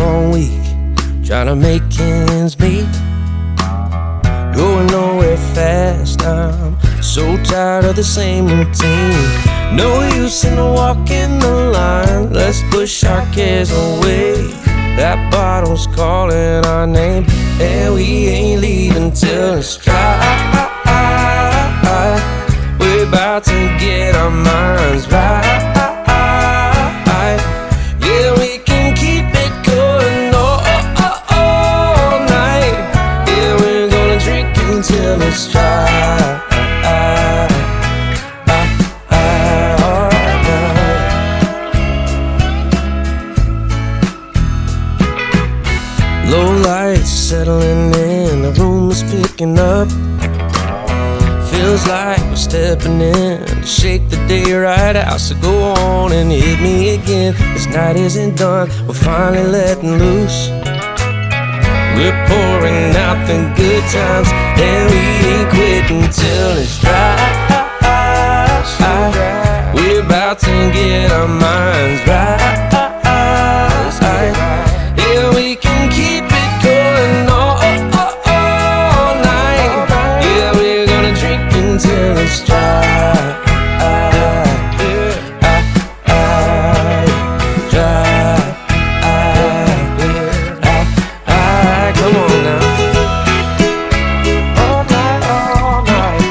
long week, trying to make ends meet. Going nowhere fast, I'm so tired of the same routine. No use in walking the line, let's push our cares away. That bottle's calling our name, and we ain't leaving till it's dry. We're about to get our minds right. Yeah, we can keep it going all night. Yeah, we're gonna drink until it's dry. Low lights settling in, the room is picking up. Feels like we're stepping in to shake the day right out. So go on and hit me again. This night isn't done, we're finally letting loose. We're pouring out the good times, and we ain't quitting till it's dry. We're about to get our minds right. Yeah, we can keep it going all night. Yeah, we're gonna drink until it's dry. Come on now. All night, all night.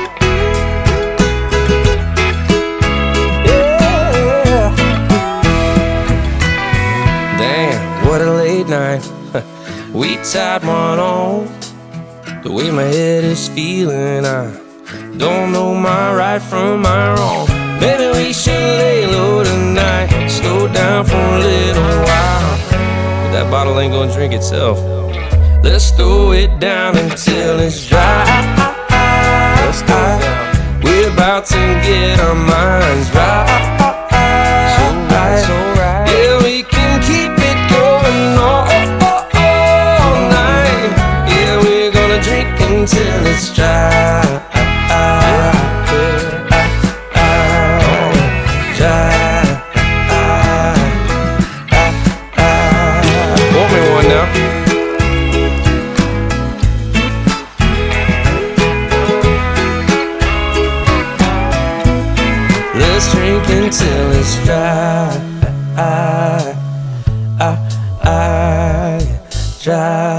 Yeah. Damn, what a late night. We tied one on. The way my head is feeling, I don't know my right from my wrong. Maybe we should lay low tonight, slow down for a little while. But that bottle ain't gonna drink itself. Let's throw it down until it's dry. We're about to get our minds right. Yeah, we can keep it going all night. Yeah, we're gonna drink until it's dry. Want me one now? Let's drink until it's dry. Dry.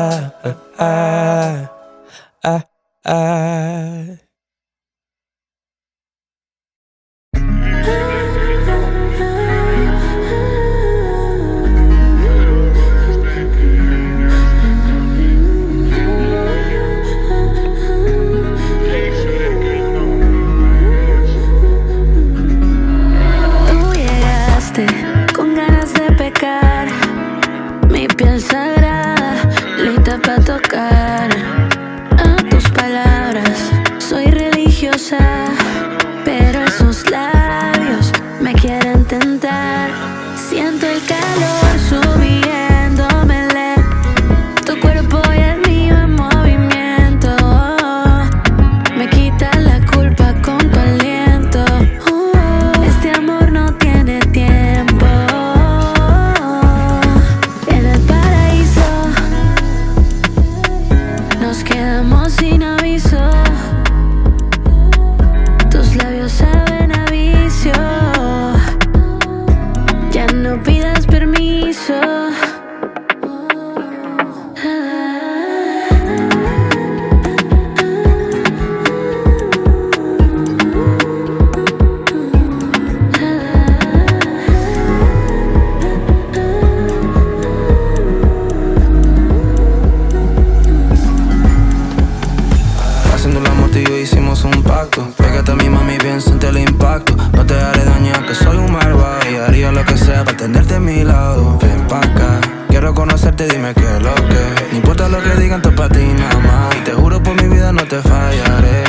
Con ganas de pecar, mi piel sagrada, lista para tocar. A tus palabras, soy religiosa, pero esos labios me quieren tentar. Siento el calor subiéndomele, tu cuerpo y el mío en movimiento. Me quita la culpa con tu aliento. Este amor no tiene tiempo. En el paraíso nos quedamos sin aviso. Tus labios saben a vicio. Ya no pidas permiso. Haciendo el amor tú y yo hicimos un pacto. Pégate a mi mami bien, siente el impacto. No te haré dañar, que soy un malvado y haría lo que sea para tenerte a mi lado. Ven pa' acá, quiero conocerte, dime qué es lo que. No importa lo que digan, tú pa' ti nada más. Y te juro por mi vida no te fallaré.